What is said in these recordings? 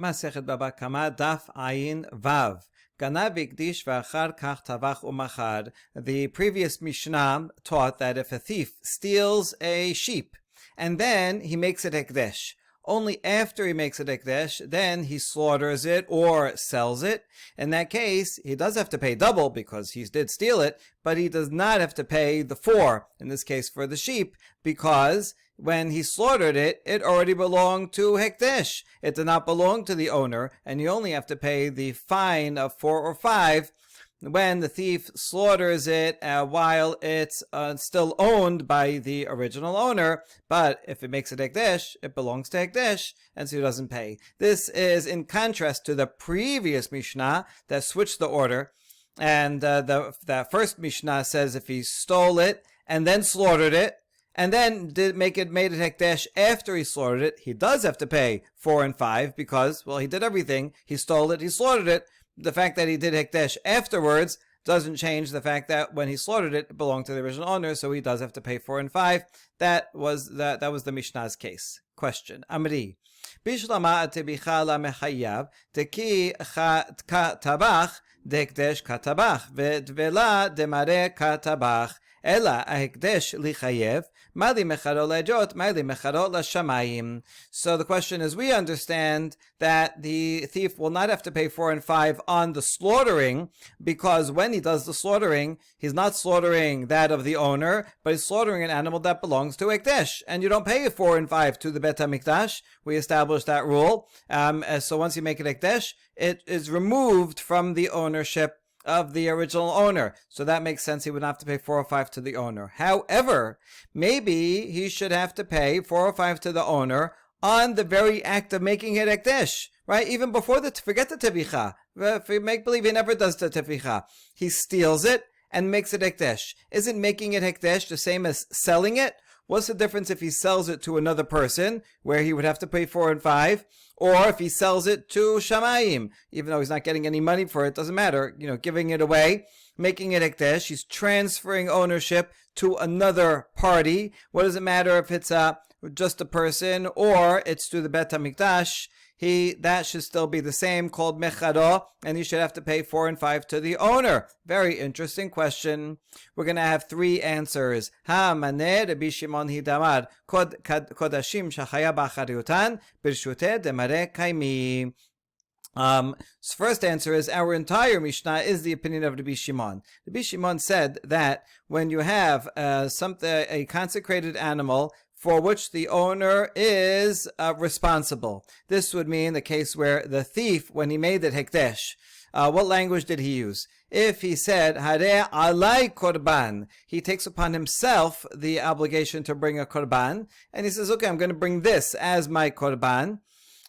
Masechet Baba Kama Daf Ayin Vav. Ganav Ikdish V'achar Kach Tavach Umachar. The previous Mishnah taught that if a thief steals a sheep and then he makes it Hekdesh, only after he makes it Hekdesh, then he slaughters it or sells it. In that case, he does have to pay double because he did steal it, but he does not have to pay the 4, in this case for the sheep, because when he slaughtered it, it already belonged to Hekdesh. It did not belong to the owner, and you only have to pay the fine of 4 or 5 when the thief slaughters it while it's still owned by the original owner. But if it makes it Hekdesh, it belongs to Hekdesh, and so he doesn't pay. This is in contrast to the previous Mishnah that switched the order. And the first Mishnah says if he stole it and then slaughtered it, and then made it Hekdesh after he slaughtered it, he does have to pay 4 and 5 because, well, he did everything. He stole it, he slaughtered it. The fact that he did Hekdesh afterwards doesn't change the fact that when he slaughtered it, it belonged to the original owner, so he does have to pay 4 and 5. That was the Mishnah's case. Question. Amri. Bishlama tebicha la mechayav teki katabach dekdesh katabach vedvela demare katabach. Ela ahekdesh lichayev, mali mecharo lejot, mali mecharo lashamayim. So the question is, we understand that the thief will not have to pay 4 and 5 on the slaughtering, because when he does the slaughtering, he's not slaughtering that of the owner, but he's slaughtering an animal that belongs to Hekdesh. And you don't pay 4 and 5 to the Bet HaMikdash. We established that rule. So once you make it Hekdesh, it is removed from the ownership of the original owner. So that makes sense. He would not have to pay 4 or 5 to the owner. However, maybe he should have to pay 4 or 5 to the owner on the very act of making it Hekdesh, right? Even before forget the Tevicha. If you make believe he never does the Tevicha. He steals it and makes it Hekdesh. Isn't making it Hekdesh the same as selling it? What's the difference if he sells it to another person, where he would have to pay 4 and 5, or if he sells it to Shamayim, even though he's not getting any money for it, doesn't matter, giving it away, making it Hekdesh, he's transferring ownership to another party. What does it matter if it's just a person, or it's to the Bet HaMikdash? That should still be the same, called mecharo, and he should have to pay 4 and 5 to the owner. Very interesting question. We're going to have 3 answers. Ha maneh Rabbi Shimon hidamar kodashim shachaya b'achariutan birshuteh demare kaimi. So first answer is, our entire Mishnah is the opinion of Rabbi Shimon. Rabbi Shimon said that when you have a consecrated animal for which the owner is responsible. This would mean the case where the thief, when he made it Hekdesh, what language did he use? If he said, Hare alai korban, he takes upon himself the obligation to bring a korban, and he says, okay, I'm going to bring this as my korban.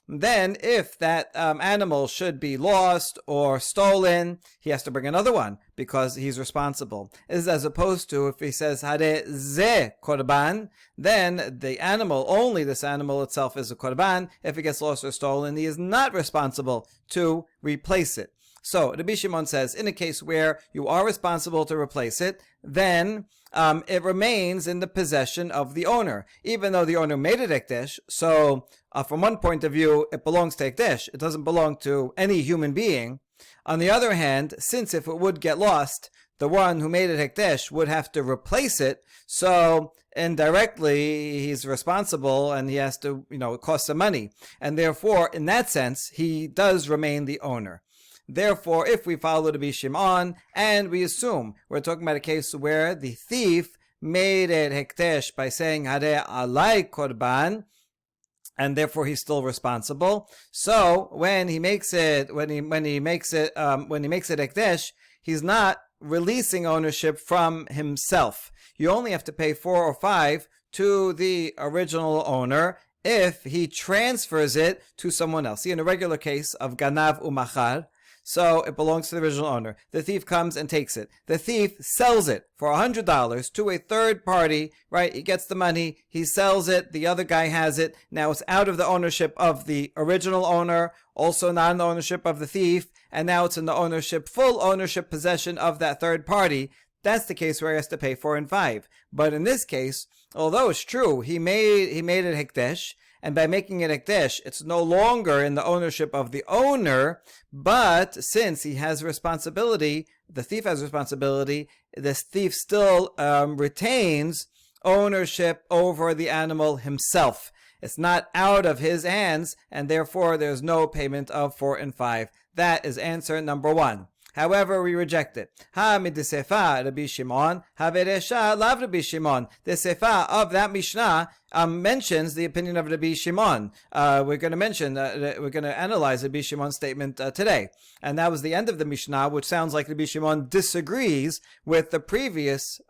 Then, if that animal should be lost or stolen, he has to bring another one because he's responsible. As opposed to if he says Hare ze korban, then the animal, only this animal itself is a korban. If it gets lost or stolen, he is not responsible to replace it. So Rabbi Shimon says, in a case where you are responsible to replace it, then it remains in the possession of the owner, even though the owner made it Hekdesh. So from one point of view, it belongs to Hekdesh. It doesn't belong to any human being. On the other hand, since if it would get lost, the one who made it Hekdesh would have to replace it. So indirectly, he's responsible and he has to, it costs some money. And therefore, in that sense, he does remain the owner. Therefore, if we follow Rabbi Shimon and we assume we're talking about a case where the thief made it Hekdesh by saying Hare alai korban, and therefore he's still responsible. So when he makes it Hekdesh, he's not releasing ownership from himself. You only have to pay 4 or 5 to the original owner if he transfers it to someone else. See, in a regular case of ganav umachar, so it belongs to the original owner. The thief comes and takes it. The thief sells it for $100 to a third party, right? He gets the money, he sells it, the other guy has it. Now it's out of the ownership of the original owner, also not in the ownership of the thief, and now it's in the full ownership possession of that third party. That's the case where he has to pay 4 and 5. But in this case, although it's true, he made it Hekdesh, and by making it hekdesh, it's no longer in the ownership of the owner, but since he has responsibility, the thief has responsibility, this thief still retains ownership over the animal himself. It's not out of his hands, and therefore there's no payment of 4 and 5. That is answer number 1. However, we reject it. Ha midisefa Rabbi Shimon, ha veresha lav Rabbi Shimon. The sefa of that Mishnah mentions the opinion of Rabbi Shimon. We're going to analyze Rabbi Shimon's statement today. And that was the end of the Mishnah, which sounds like Rabbi Shimon disagrees with the previous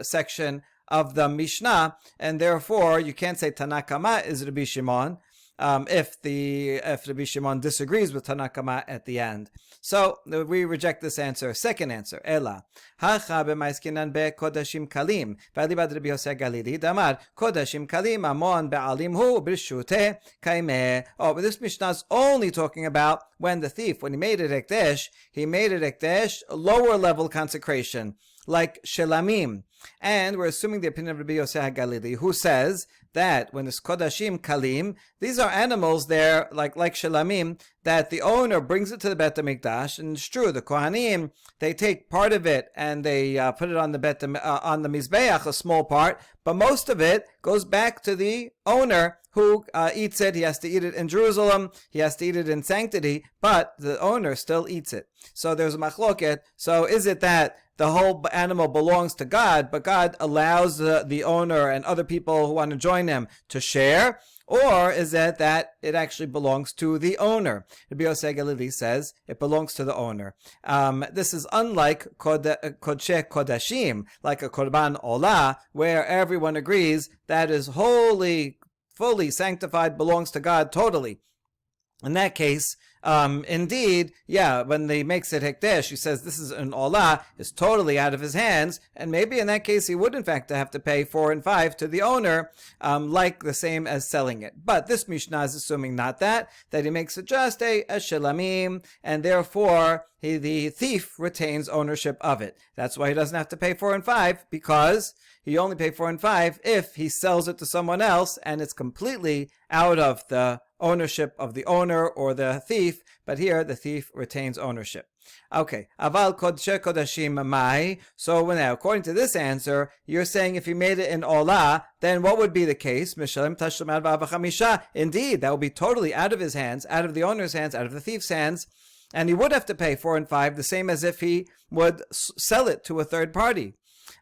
section of the Mishnah, and therefore you can't say Tanakama is Rabbi Shimon if Rabbi Shimon disagrees with Tanakama at the end. So we reject this answer. Second answer, Ela hacha b'maiskinan bekodashim kalim v'alibad Rabbi Yosef Galili damar kodashim kalim amon be'alim hu b'rshute kaimeh. Oh, but this Mishnah is only talking about when the thief, when he made it hekdesh, lower level consecration, like shelamim. And we're assuming the opinion of Rabbi Yosef Galili, who says that when it's kodashim kalim, these are animals there, like shelamim, that the owner brings it to the Bet HaMikdash, and it's true, the Kohanim, they take part of it and they put it on the Mizbeach, a small part, but most of it goes back to the owner who eats it. He has to eat it in Jerusalem, he has to eat it in sanctity, but the owner still eats it. So there's a machloket. So is it that the whole animal belongs to God, but God allows the owner and other people who want to join him to share? Or is it that it actually belongs to the owner? Rabbi Yosef Galili says it belongs to the owner. This is unlike Kodshe Kodashim, like a Korban Olah, where everyone agrees that is holy, fully sanctified, belongs to God totally. In that case, indeed, when he makes it hekdesh, he says this is an olah, is totally out of his hands, and maybe in that case he would in fact have to pay 4 and 5 to the owner, like the same as selling it. But this Mishnah is assuming not that he makes it just a shelamim, and therefore the thief retains ownership of it. That's why he doesn't have to pay 4 and 5, because he only pays 4 and 5 if he sells it to someone else and it's completely out of the ownership of the owner or the thief, but here the thief retains ownership. Okay, aval kodshe kodashim mai. So now, according to this answer, you're saying if he made it in olah, then what would be the case? Mishalem tashlum arba v'chamisha. Indeed, that would be totally out of his hands, out of the owner's hands, out of the thief's hands, and he would have to pay 4 and 5, the same as if he would sell it to a third party.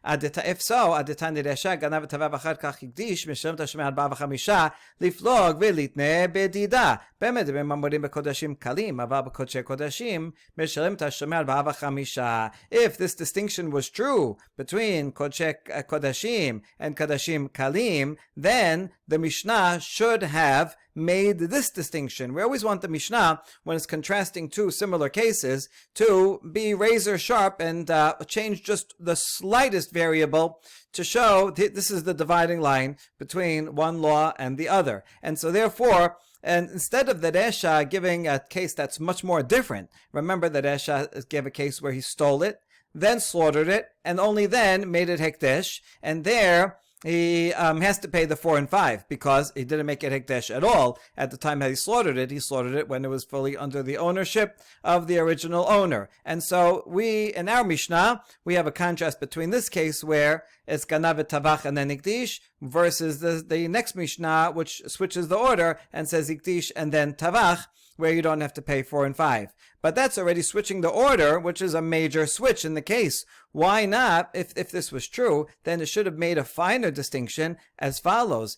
If so, Aditan Resha Ganav Tavav Achar Kach Hikdish Mishlem Tashmei Arba v'Chamisha Liflog V'Litne Bedida Bemed B'Mamorim B'Kodashim Kalim Ava B'Kodshe Kodashim Mishlem Tashmei Arba v'Chamisha. If this distinction was true between Kodshe Kodashim and Kodashim Kalim, then the Mishnah should have made this distinction. We always want the Mishnah, when it's contrasting two similar cases, to be razor sharp and change just the slightest variable to show this is the dividing line between one law and the other. And so therefore, and instead of the Resha giving a case that's much more different, remember that Resha gave a case where he stole it, then slaughtered it, and only then made it hekdesh, and there he has to pay the 4 and 5 because he didn't make it hekdesh at all at the time that he slaughtered it. He slaughtered it when it was fully under the ownership of the original owner. And so in our Mishnah, we have a contrast between this case where it's ganav tavach and then ikdish versus the next Mishnah, which switches the order and says ikdish and then tavach, where you don't have to pay 4 and 5. But that's already switching the order, which is a major switch in the case. Why not? If this was true, then it should have made a finer distinction as follows.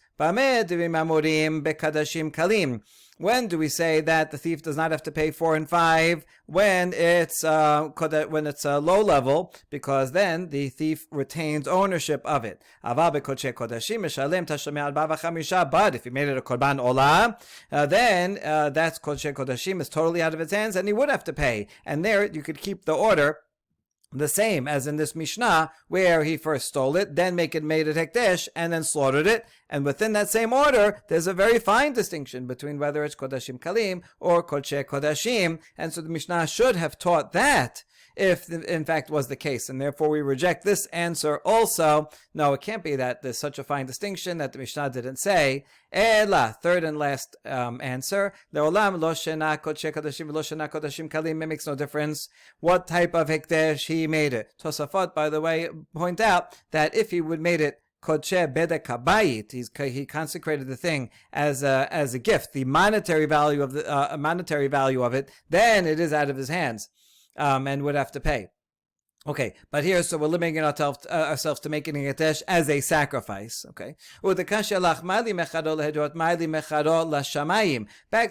When do we say that the thief does not have to pay 4 and 5? When it's low level, because then the thief retains ownership of it. But if he made it a korban olah, then that's kodshe kodashim is totally out of his hands, and he would have to pay. And there you could keep the order the same as in this Mishnah, where he first stole it, then made it hekdesh, and then slaughtered it. And within that same order, there's a very fine distinction between whether it's kodashim kalim or kodshe kodashim. And so the Mishnah should have taught that if in fact was the case, and therefore we reject this answer also. No, it can't be that there's such a fine distinction that the Mishnah didn't say. Ela, third and last answer. Le'olam lo shena kodesh kodashim lo shena kodashim kalim. It makes no difference what type of hekdesh he made it. Tosafot, by the way, point out that if he would made it Kodshe Bedek Habayit, he consecrated the thing as a gift, the monetary value of it, then it is out of his hands, and would have to pay. Okay, but here, so we're limiting ourselves to making a hekdesh as a sacrifice. Okay, back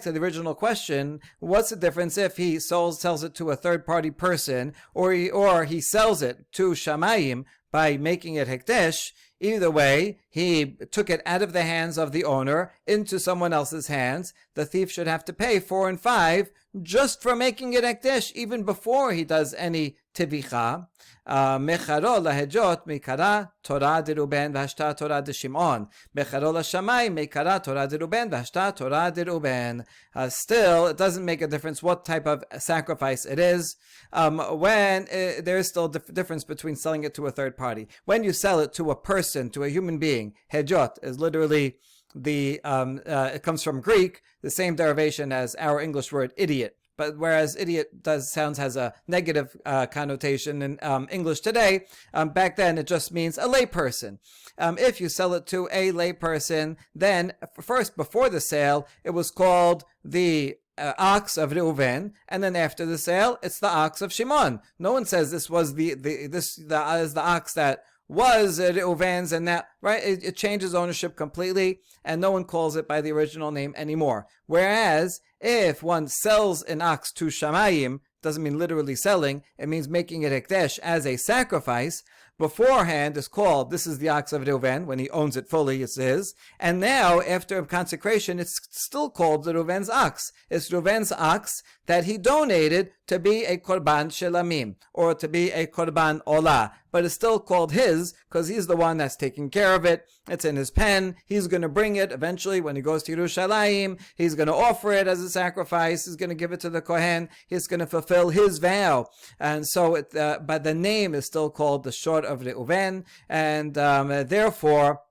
to the original question: what's the difference if he sells it to a third-party person, or he sells it to shamayim by making it hekdesh? Either way, he took it out of the hands of the owner into someone else's hands. The thief should have to pay 4 and 5 just for making it hekdesh, even before he does any tivicha. Mecharo lahejot mikara Torah de Ruben v'hashta Torah de Shimon. Mecharo lashamay mikara Torah de Ruben v'hashta Torah de Ruben. Still, it doesn't make a difference what type of sacrifice it is. When there is still difference between selling it to a third party. When you sell it to a person, to a human being, hejot is literally it comes from Greek, the same derivation as our English word idiot. But whereas idiot has a negative connotation in English today, back then it just means a layperson. If you sell it to a layperson, then first, before the sale, it was called the ox of Reuven, and then after the sale, it's the ox of Shimon. No one says this was the ox that was Reuven's, and that, right? It changes ownership completely, and no one calls it by the original name anymore. Whereas if one sells an ox to shamayim, doesn't mean literally selling, it means making it hekdesh as a sacrifice. Beforehand is called, this is the ox of Reuven, when he owns it fully, it's his. And now, after consecration, it's still called the Reuven's ox. It's Reuven's ox that he donated to be a korban shelamim, or to be a korban olah. But it's still called his, because he's the one that's taking care of it. It's in his pen. He's going to bring it eventually when he goes to Yerushalayim. He's going to offer it as a sacrifice. He's going to give it to the Kohen. He's going to fulfill his vow. And so, but the name is still called the short of Reuven, and therefore,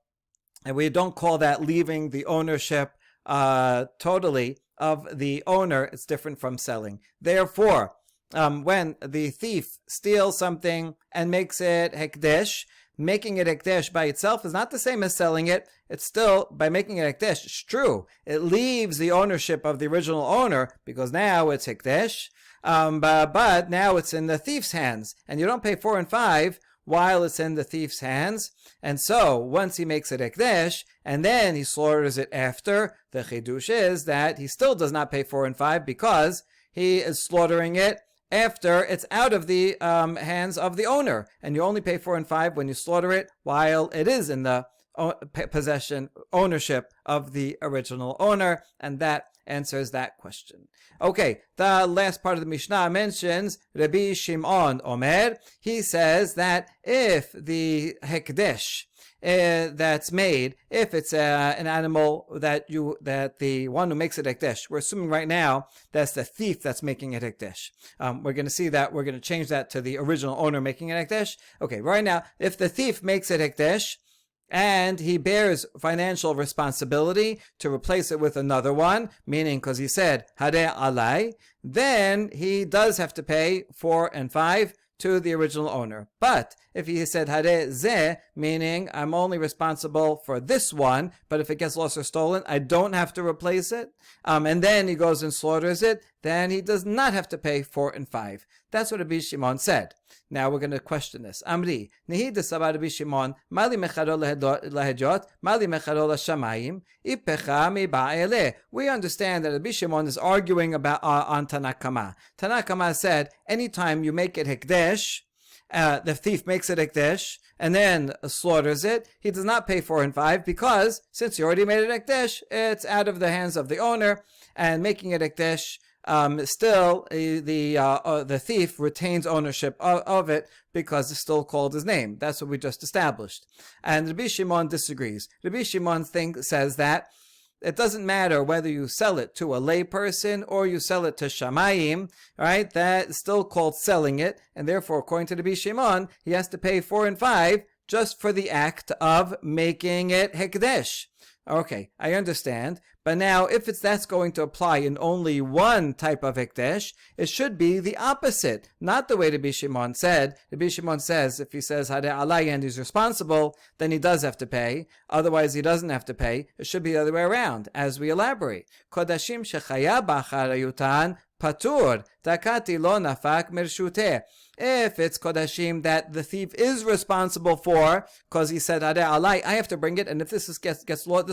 we don't call that leaving the ownership totally of the owner. It's different from selling. Therefore, when the thief steals something and makes it hekdesh, making it hekdesh by itself is not the same as selling it. It's still, by making it hekdesh, it's true. It leaves the ownership of the original owner, because now it's hekdesh, but now it's in the thief's hands, and you don't pay 4 and 5 while it's in the thief's hands. And so, once he makes it hekdesh, and then he slaughters it after, the chidush is that he still does not pay 4 and 5, because he is slaughtering it after it's out of the hands of the owner. And you only pay 4 and 5 when you slaughter it while it is in the ownership of the original owner. And that answers that question. Okay, the last part of the Mishnah mentions Rabbi Shimon Omer. He says that if the hekdesh that's made, if it's an animal that the one who makes it hekdesh, we're assuming right now that's the thief that's making it hekdesh. We're going to see that we're going to change that to the original owner making it hekdesh. Okay, right now, if the thief makes it hekdesh, and he bears financial responsibility to replace it with another one, meaning because he said, Hare alai, then he does have to pay 4 and 5 to the original owner. But if he said Hare ze, meaning I'm only responsible for this one, but if it gets lost or stolen, I don't have to replace it, and then he goes and slaughters it, then he does not have to pay 4 and 5. That's what Rabbi Shimon said. Now we're going to question this. Amri, Nihi desabar Rabbi Shimon, Mali mecharo lahejot, Mali mecharo lashamayim, Ipecha mi ba'ele. We understand that Rabbi Shimon is arguing about on Tanakama. Tanakama said, anytime you make it hekdesh, the thief makes it hekdesh, and then slaughters it, he does not pay 4 and 5, because since he already made it hekdesh, it's out of the hands of the owner, and making it hekdesh, still the thief retains ownership of it, because it's still called his name. That's what we just established. And Rabbi Shimon disagrees. Rabbi Shimon says that it doesn't matter whether you sell it to a lay person or you sell it to shamayim, right? That's still called selling it, and therefore, according to Rabbi Shimon, he has to pay 4 and 5 just for the act of making it hekdesh. Okay, I understand. But now, if that's going to apply in only one type of hekdesh, it should be the opposite. Not the way Rabbi Shimon said. Rabbi Shimon says, if he says Hadeh Alai and he's responsible, then he does have to pay. Otherwise, he doesn't have to pay. It should be the other way around, as we elaborate. Kodashim shechaya b'acharayutan patur, takati lo nafak mirshuteh. If it's kodashim that the thief is responsible for, because he said Hadeh Alai, I have to bring it, and if this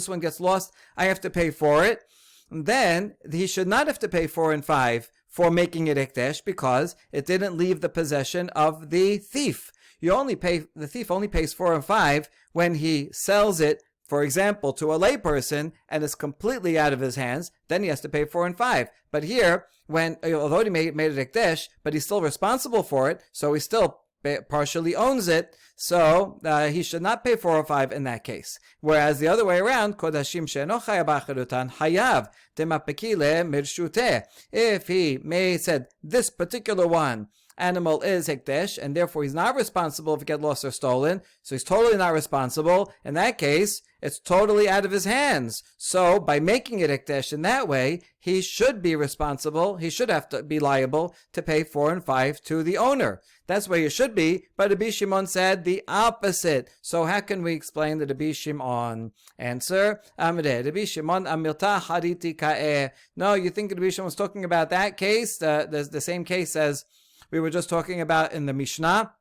one gets lost, I have to pay for it, then he should not have to pay 4 and 5 for making it hekdesh, because it didn't leave the possession of the thief. The thief only pays 4 and 5 when he sells it, for example, to a layperson, and it's completely out of his hands. Then he has to pay 4 and 5. But here, although he made it hekdesh, but he's still responsible for it, so he still partially owns it, so he should not pay 4 or 5 in that case. Whereas the other way around, kodashim she'eno chaya b'acharutan hayav demapeki le mirshuteh. If he said this particular animal is hekdesh, and therefore he's not responsible if it gets lost or stolen, so he's totally not responsible. In that case, it's totally out of his hands. So by making it hekdesh in that way, he should be responsible. He should have to be liable to pay 4 and 5 to the owner. That's where you should be. But Rabbi Shimon said the opposite. So how can we explain the Rabbi Shimon? Answer: Amreh Rabbi Shimon amirta hariti ka'eh. No, you think Rabbi Shimon was talking about that case, the same case as we were just talking about in the Mishnah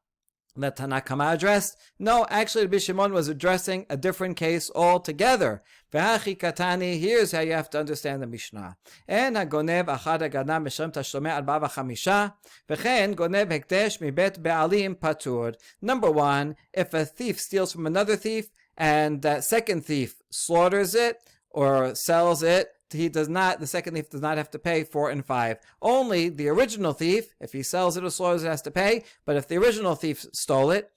that Tanakama addressed? No, actually Rabbi Shimon was addressing a different case altogether. V'hachi katani, here's how you have to understand the Mishnah. En hagonev achad hagadam b'shem tashlomei arba v'chamisha, v'chen gonev hekdesh mibet be'alim patur. Number 1, if a thief steals from another thief, and that second thief slaughters it or sells it, the second thief does not have to pay 4 and 5. Only the original thief, if he sells it or slaughters it, has to pay. But if the original thief stole it,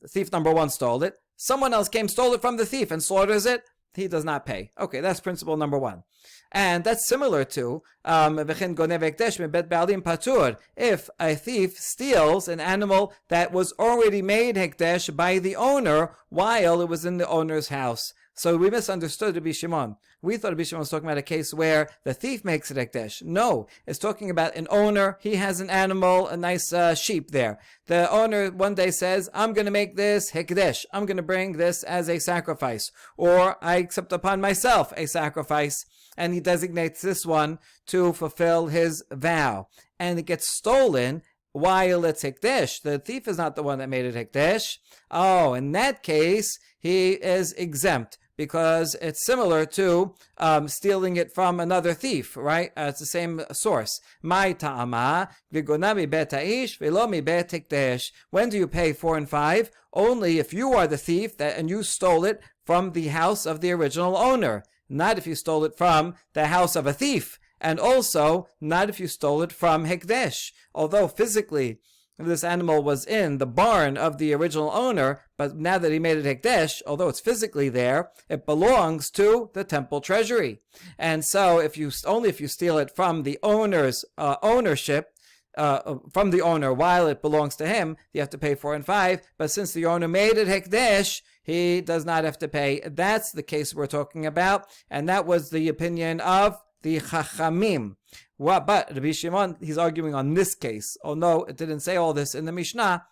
thief number 1 stole it, someone else stole it from the thief and slaughters it, he does not pay. Okay, that's principle number 1. And that's similar to if a thief steals an animal that was already made hekdesh by the owner while it was in the owner's house. So we misunderstood Rabbi Shimon. We thought Rabbi Shimon was talking about a case where the thief makes it hekdesh. No, it's talking about an owner. He has an animal, a nice sheep there. The owner one day says, I'm going to make this hekdesh. I'm going to bring this as a sacrifice. Or I accept upon myself a sacrifice. And he designates this one to fulfill his vow. And it gets stolen while it's hekdesh. The thief is not the one that made it hekdesh. Oh, in that case, he is exempt, because it's similar to stealing it from another thief, right? It's the same source. My ta'ama v'gona mi bet ha'ish v'lo mi bet hekdesh. When do you pay 4 and 5? Only if you are the thief and you stole it from the house of the original owner. Not if you stole it from the house of a thief. And also, not if you stole it from hekdesh. Although physically, this animal was in the barn of the original owner, but now that he made it hekdesh, although it's physically there, it belongs to the temple treasury. And so, if you steal it from the owner's ownership, from the owner while it belongs to him, you have to pay 4 and 5. But since the owner made it hekdesh, he does not have to pay. That's the case we're talking about, and that was the opinion of the Chachamim. But Rabbi Shimon, he's arguing on this case. Oh no, it didn't say all this in the Mishnah.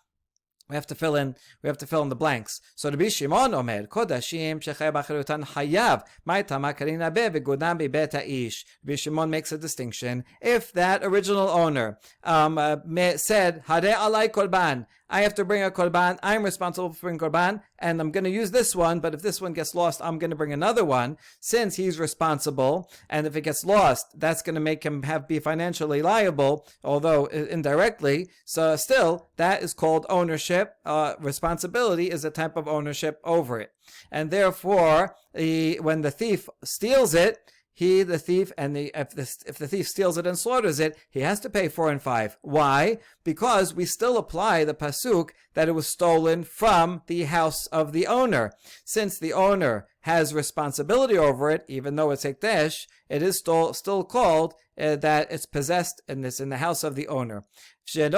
We have to fill in the blanks. So Rabbi Shimon omer, kodashim shechay b'acharutan hayav, ma'itama karina be v'godam b'bet ha'ish. Rabbi Shimon makes a distinction. If that original owner said, Hadeh alai korban, I have to bring a korban, I'm responsible for bringing korban, and I'm going to use this one, but if this one gets lost, I'm going to bring another one, since he's responsible, and if it gets lost, that's going to make him be financially liable, although indirectly, so still, that is called ownership. Responsibility is a type of ownership over it. And therefore, when the thief steals it, if the thief steals it and slaughters it, he has to pay 4 and 5. Why? Because we still apply the pasuk that it was stolen from the house of the owner. Since the owner has responsibility over it, even though it's hekdesh, it is still called that it's possessed and it's in the house of the owner. On the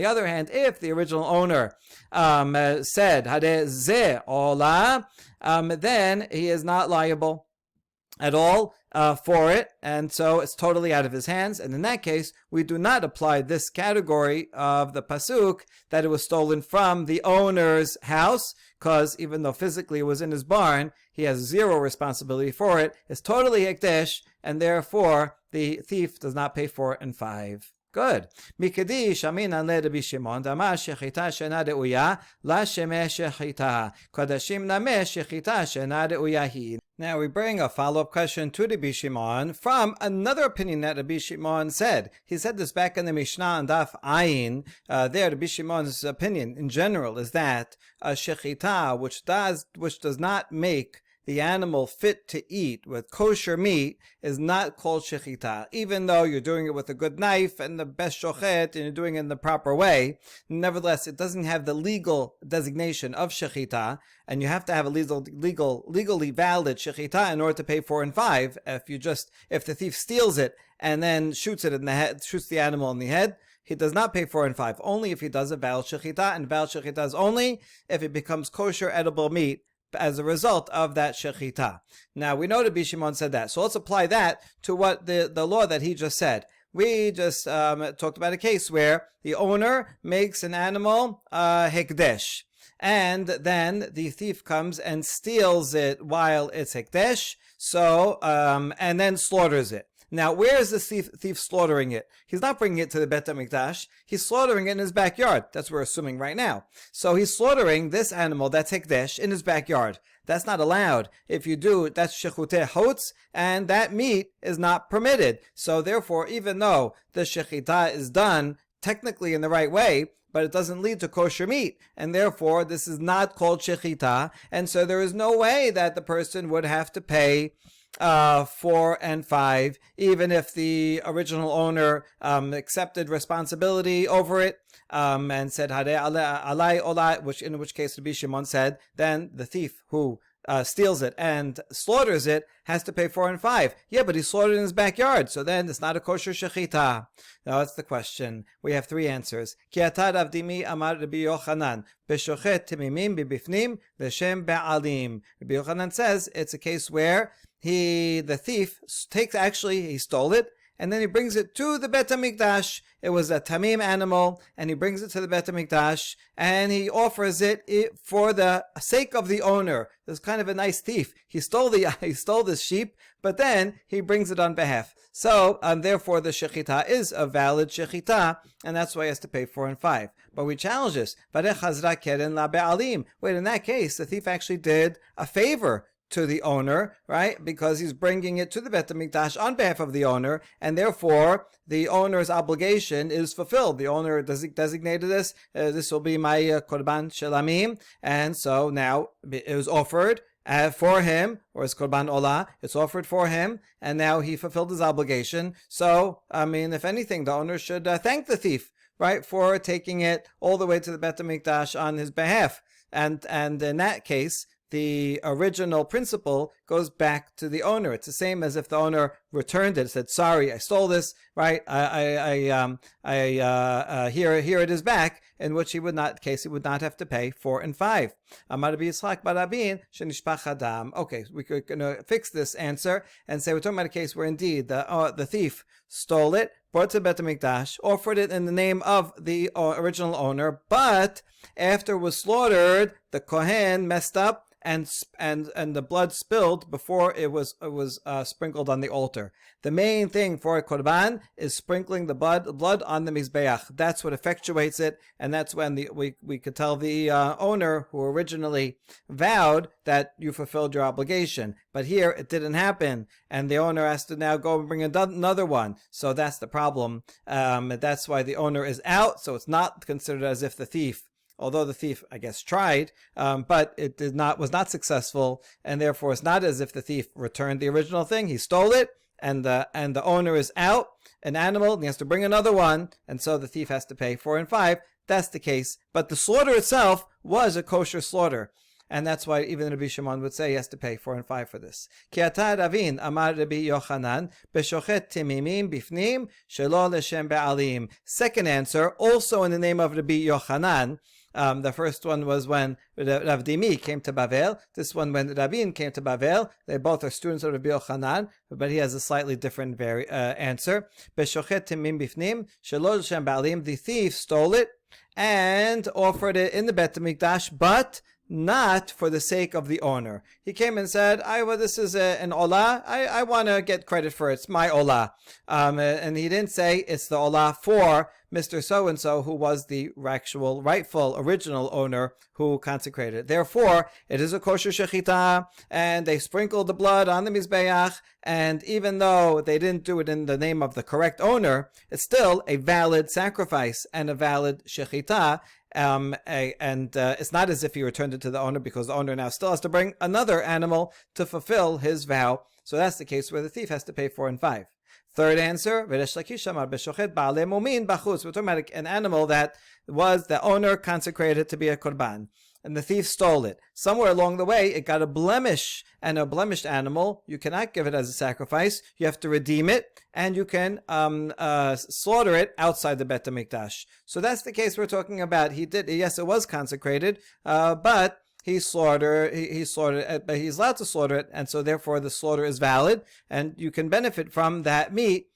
other hand, if the original owner said, then he is not liable at all for it, and so it's totally out of his hands. And in that case, we do not apply this category of the pasuk that it was stolen from the owner's house, because even though physically it was in his barn, he has zero responsibility for it. It's totally hekdesh, and therefore the thief does not pay for it in 5. Good. Mikadish aminan le Rabbi Shimon damar shechita shena reuya la shemeh shechita kodashim nameh shechita shena reuya hi. Now we bring a follow-up question to Rabbi Shimon from another opinion that Rabbi Shimon said. He said this back in the Mishnah on Daf Ayin. There, Rabbi Shimon's opinion in general is that a shechita, which does not make the animal fit to eat with kosher meat, is not called shechita. Even though you're doing it with a good knife and the best shochet and you're doing it in the proper way, nevertheless it doesn't have the legal designation of shechita, and you have to have a legally valid shechita in order to pay 4 and 5. If the thief steals it and then shoots it in the head, shoots the animal in the head, he does not pay 4 and 5, only if he does a valid shechita, and valid shechita is only if it becomes kosher edible meat as a result of that shechita. Now, we know that Rabbi Shimon said that, so let's apply that to what the law that he just said. We just talked about a case where the owner makes an animal hekdesh, and then the thief comes and steals it while it's hekdesh, and then slaughters it. Now, where is the thief slaughtering it? He's not bringing it to the Bet HaMikdash. He's slaughtering it in his backyard. That's what we're assuming right now. So he's slaughtering this animal, that's hekdesh, in his backyard. That's not allowed. If you do, that's shechuteh hotz, and that meat is not permitted. So therefore, even though the shechita is done technically in the right way, but it doesn't lead to kosher meat, and therefore this is not called shechita, and so there is no way that the person would have to pay 4 and 5, even if the original owner accepted responsibility over it and said Hare alai ola, in which case Rabbi Shimon said, then the thief who steals it and slaughters it has to pay 4 and 5. Yeah, but he slaughtered in his backyard, so then it's not a kosher shechita. Now that's the question. We have 3 answers. Ki atad avdimi amar Rabbi Yochanan b'shochet timimim b'bifnim l'shem ba'alim. Rabbi Yochanan says it's a case where the thief he stole it, and then he brings it to the Bet HaMikdash. It was a tamim animal, and he brings it to the Bet HaMikdash, and he offers it for the sake of the owner. This is kind of a nice thief. He stole this sheep, but then he brings it on behalf. So, therefore, the shechita is a valid shechita, and that's why he has to pay 4 and 5. But we challenge this. Wait, in that case, the thief actually did a favor to the owner, right? Because he's bringing it to the Bet HaMikdash on behalf of the owner, and therefore the owner's obligation is fulfilled. The owner designated this. This will be my korban shelamim, and so now it was offered for him, or as korban olah, it's offered for him, and now he fulfilled his obligation. So, if anything, the owner should thank the thief, right, for taking it all the way to the Bet HaMikdash on his behalf. And in that case, the original principle goes back to the owner. It's the same as if the owner returned it, said, "Sorry, I stole this." Right? Here it is back. In which he would not have to pay 4 and 5. Okay, we're going to fix this answer and say we're talking about a case where indeed the thief stole it, brought it to Bet HaMikdash, offered it in the name of the original owner, but after it was slaughtered, the Kohen messed up and the blood spilled before it was sprinkled on the altar. The main thing for a korban is sprinkling the blood on the mizbeach. That's what effectuates it, and that's when we could tell the owner who originally vowed that you fulfilled your obligation. But here it didn't happen, and the owner has to now go and bring another one. So that's the problem. That's why the owner is out. So it's not considered as if the thief, although the thief, I guess, tried, but it was not successful, and therefore it's not as if the thief returned the original thing. He stole it, and the owner is out, an animal, and he has to bring another one, and so the thief has to pay 4 and 5. That's the case. But the slaughter itself was a kosher slaughter. And that's why even Rabbi Shimon would say he has to pay 4 and 5 for this. Ki ata Ravin amar Rabbi Yochanan b'shochet timimim bifnim shelo l'shem be'alim. Second answer, also in the name of Rabbi Yochanan. The first one was when Rav Dimi came to Bavel. This one when Rabin came to Bavel. They both are students of Rabbi Yochanan, but he has a slightly different answer. B'shochet timim bifnim shelo l'shem be'alim. The thief stole it and offered it in the Bet HaMikdash, but not for the sake of the owner. He came and said, this is an olah. I want to get credit for it. It's my olah. And he didn't say it's the olah for Mr. So-and-so, who was the actual, rightful, original owner who consecrated it. Therefore, it is a kosher shechita, and they sprinkled the blood on the Mizbeach, and even though they didn't do it in the name of the correct owner, it's still a valid sacrifice and a valid shechita. It's not as if he returned it to the owner, because the owner now still has to bring another animal to fulfill his vow. So that's the case where the thief has to pay 4 and 5. Third answer, we're talking about an animal that was the owner consecrated to be a korban, and the thief stole it. Somewhere along the way, it got a blemish, and a blemished animal, you cannot give it as a sacrifice. You have to redeem it, and you can slaughter it outside the Bet HaMikdash. So that's the case we're talking about. Yes, it was consecrated, but he slaughtered it, but he's allowed to slaughter it, and so therefore the slaughter is valid, and you can benefit from that meat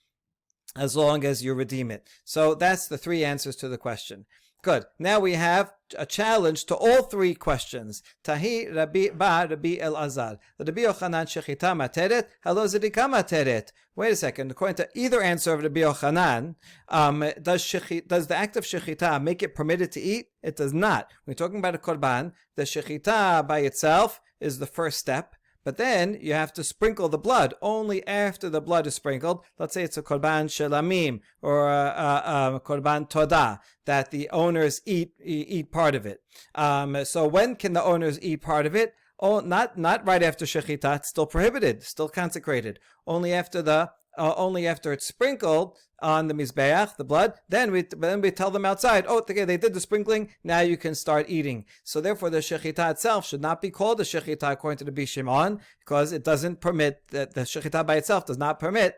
as long as you redeem it. So that's the 3 answers to the question. Good. Now we have a challenge to all 3 questions. Tahi Rabbi Elazar. The Rabbi Yochanan shechita materet, halo zedika materet. Wait a second. According to either answer of Rabbi Yochanan, does the act of shechita make it permitted to eat? It does not. When we're talking about a korban, the shechita by itself is the first step. But then you have to sprinkle the blood. Only after the blood is sprinkled, let's say it's a korban shelamim or a korban todah, that the owners eat part of it. So when can the owners eat part of it? Oh, not right after shechita. It's still prohibited, still consecrated. Only after it's sprinkled on the Mizbeach, the blood, then we tell them outside, okay, they did the sprinkling, now you can start eating. So therefore the shechita itself should not be called a shechita according to the Rabbi Shimon, because it doesn't permit, the shechita by itself does not permit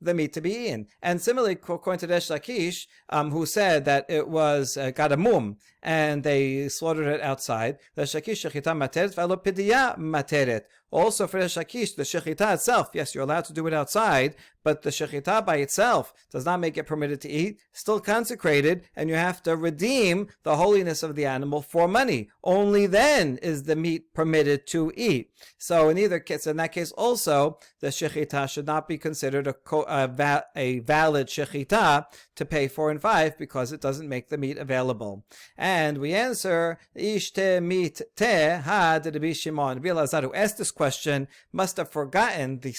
the meat to be eaten. And similarly, according to Resh Lakish, who said that it was got a mum, and they slaughtered it outside, Resh Lakish shechita materet v'alo pidiyah materet. Also for Resh Lakish, the shechita itself, yes, you're allowed to do it outside, but the shechita by itself does not make it permitted to eat, still consecrated, and you have to redeem the holiness of the animal for money. Only then is the meat permitted to eat. So in either case, in that case also, the shechita should not be considered a valid shechita to pay 4 and 5, because it doesn't make the meat available. And we answer, Ishte mit te had Rabbi Shimon. Rabbi Elazar, who asked this question, must have forgotten the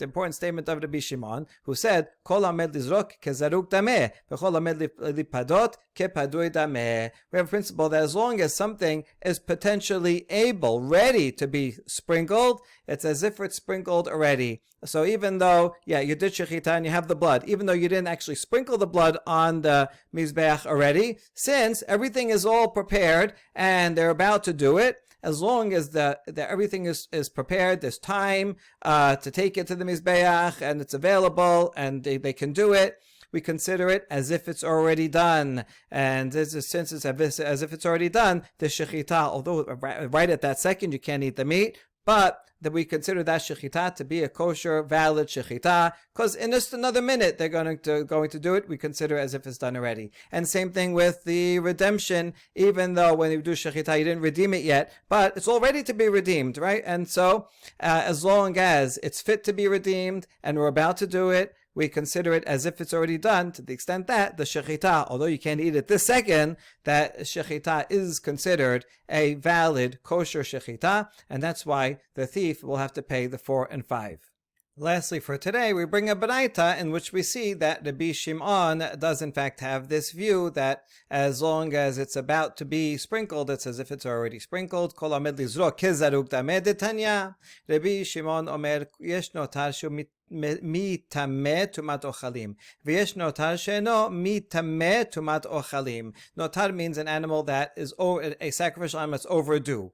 important statement of Rabbi Shimon, who said, Kol hamed lizrok kezaruk dameh, v'chol hamed lipadot kepadui dameh. We have a principle that as long as something is potentially ready to be sprinkled, it's as if it's sprinkled already. So even though, you did shechita and you have the blood, even though you didn't actually sprinkle the blood on the Mizbeach already, since everything is all prepared and they're about to do it, as long as the everything is prepared, there's time to take it to the Mizbeach, and it's available, and they can do it, we consider it as if it's already done. And since it's as if it's already done, the shechita, although right at that second you can't eat the meat, but that we consider that shechita to be a kosher, valid shechita, because in just another minute they're going to do it. We consider it as if it's done already. And same thing with the redemption, even though when you do shechita you didn't redeem it yet, but it's all ready to be redeemed, right? And so as long as it's fit to be redeemed and we're about to do it, we consider it as if it's already done, to the extent that the shechita, although you can't eat it this second, that shechita is considered a valid kosher shechita, and that's why the thief will have to pay the 4 and 5. Lastly, for today, we bring a baraita in which we see that Rabbi Shimon does in fact have this view that as long as it's about to be sprinkled, it's as if it's already sprinkled. Kol hamed lizrok kezaruk dameh detanya. Rabbi Shimon omer yesh notar shu מיטמא טומאת אוכלים. ויש נותר שאינו מיטמא טומאת אוכלים. Notar means an animal that is a sacrificial animal that's overdue.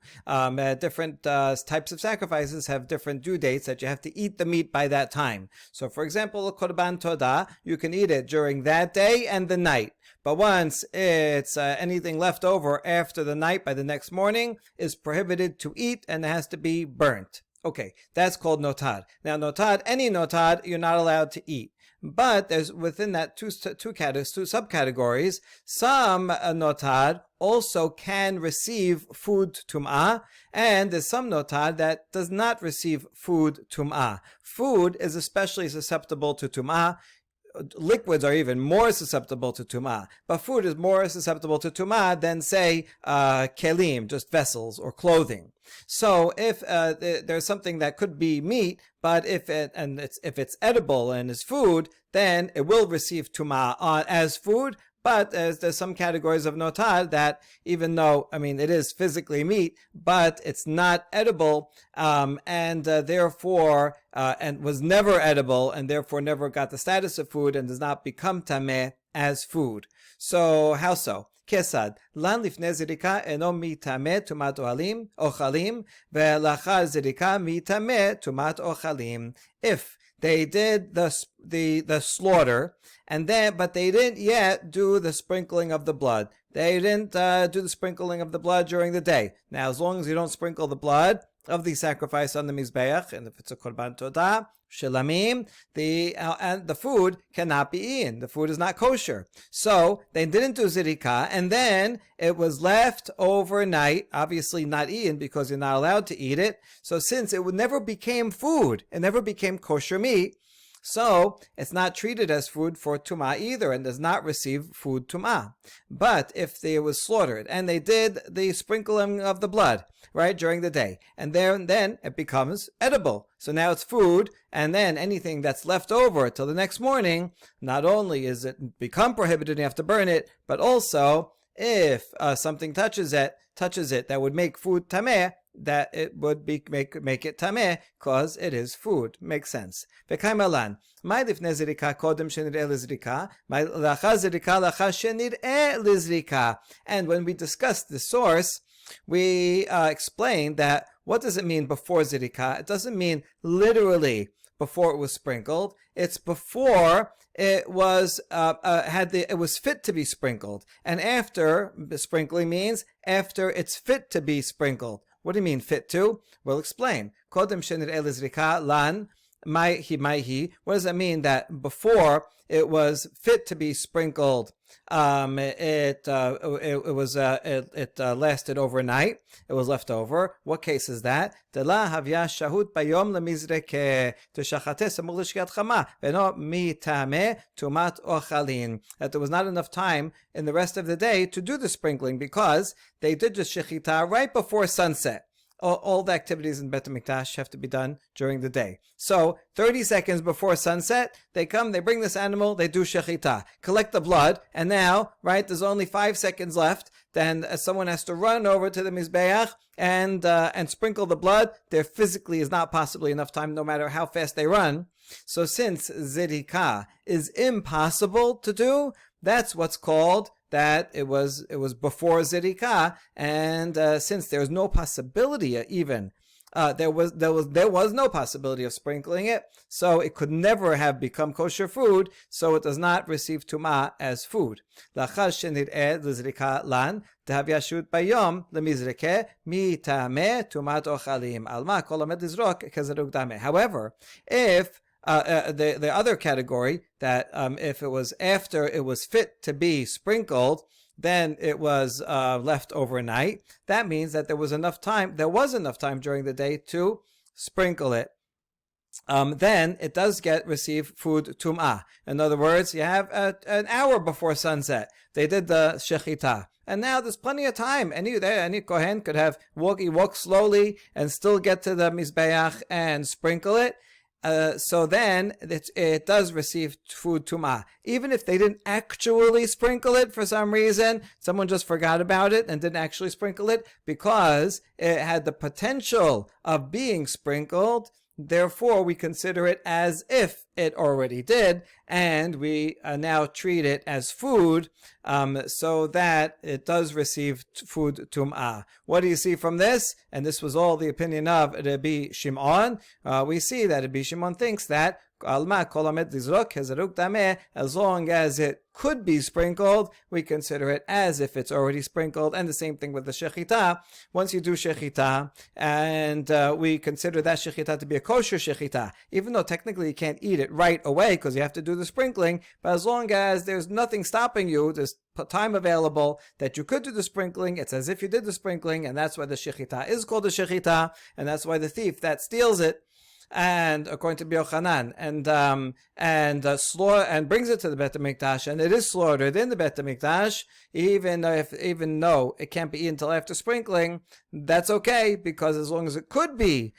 Different types of sacrifices have different due dates that you have to eat the meat by that time. So for example, Korban Todah, you can eat it during that day and the night. But once it's anything left over after the night, by the next morning, is prohibited to eat and it has to be burnt. Okay, that's called notad. Now notad, any notad, you're not allowed to eat. But there's within that two subcategories, some notad also can receive food tum'ah, and there's some notad that does not receive food tum'ah. Food is especially susceptible to tum'ah. Liquids are even more susceptible to tum'ah, but food is more susceptible to tum'ah than, say, kelim, just vessels, or clothing. So if there's something that could be meat, but if it's edible and is food, then it will receive tum'ah as food. But there's some categories of notad that, even though, it is physically meat, but it's not edible, and therefore, and was never edible, and therefore never got the status of food, and does not become tameh as food. So, how so? Kesad, lan lifnei zirika eno mitameh tumat ochalim, ve'lachar zirika mitameh tumat ochalim. If they did the slaughter, but they didn't yet do the sprinkling of the blood. They didn't do the sprinkling of the blood during the day. Now, as long as you don't sprinkle the blood of the sacrifice on the Mizbeach, and if it's a Korban Todah, Shilamim, and the food cannot be eaten. The food is not kosher. So they didn't do zirika, and then it was left overnight, obviously not eaten because you're not allowed to eat it. So since it never became food, it never became kosher meat, so it's not treated as food for tum'ah either, and does not receive food tum'ah. But if it was slaughtered and they did the sprinkling of the blood right during the day, and then it becomes edible. So now it's food, and then anything that's left over till the next morning, not only is it become prohibited and you have to burn it, but also if something touches it that would make food tameh, that it would make it tameh, because it is food. Makes sense. V'kaimalan, my lifnei zirika kodem shenir'eh lizrika, my lachar zirika lachar shenir'eh lizrika. And when we discussed the source, we explained that what does it mean before zirika? It doesn't mean literally before it was sprinkled. It's before it was it was fit to be sprinkled, and after sprinkling means after it's fit to be sprinkled. What do you mean fit to? We'll explain. Kodem shenir'eh lizrika lan maihi. What does that mean that before it was fit to be sprinkled? It lasted overnight. It was left over. What case is that? That there was not enough time in the rest of the day to do the sprinkling, because they did the shechita right before sunset. All the activities in Bet HaMikdash have to be done during the day. So 30 seconds before sunset, they bring this animal, they do shechita, collect the blood, and now, there's only 5 seconds left. Then someone has to run over to the Mizbeach and sprinkle the blood. There physically is not possibly enough time, no matter how fast they run. So since zirika is impossible to do, that's what's called that it was before zirika, and since there's no possibility even there was no possibility of sprinkling it, so it could never have become kosher food, so it does not receive tum'ah as food. Lachar shenir'eh lizrika lan dehavyashut bayom lemizreke mitameh tumat ochalim alma kol hamed lizrok kezeruk dameh. However, if the other category, that if it was after it was fit to be sprinkled, then it was left overnight, that means that there was enough time during the day to sprinkle it. Then it does receive food tum'ah. In other words, you have an hour before sunset, they did the shechita, and now there's plenty of time. Any kohen could walk slowly and still get to the mizbeach and sprinkle it. So then it does receive food tum'ah. Even if they didn't actually sprinkle it for some reason, someone just forgot about it and didn't actually sprinkle it, because it had the potential of being sprinkled, therefore we consider it as if it already did, and we now treat it as food, so that it does receive food tum'ah. What do you see from this? And this was all the opinion of Rabbi Shimon. We see that Rabbi Shimon thinks that as long as it could be sprinkled, we consider it as if it's already sprinkled. And the same thing with the shechita. Once you do shechita, and we consider that shechita to be a kosher shechita, even though technically you can't eat it right away because you have to do the sprinkling, but as long as there's nothing stopping you, there's time available that you could do the sprinkling, it's as if you did the sprinkling, and that's why the shechita is called a shechita, and that's why the thief that steals it, and according to Yochanan, and brings it to the Bet HaMikdash, and it is slaughtered in the Bet HaMikdash, even though it can't be eaten until after sprinkling, that's okay, because as long as it could be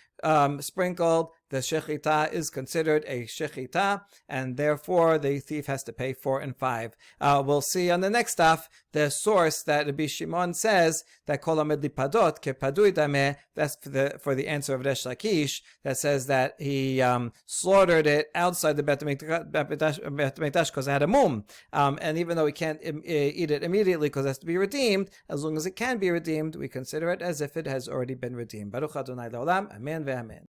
sprinkled, the shechita is considered a shechita, and therefore the thief has to pay 4 and 5. We'll see on the next stuff the source that Rabbi Shimon says that kol hamed lipadot kepadui dameh. That's for the answer of Resh Lakish, that says that he slaughtered it outside the Bet HaMikdash because it had a mum, and even though he can't eat it immediately because it has to be redeemed, as long as it can be redeemed, we consider it as if it has already been redeemed. Baruch Adonai Leolam, Amen ve'Amen.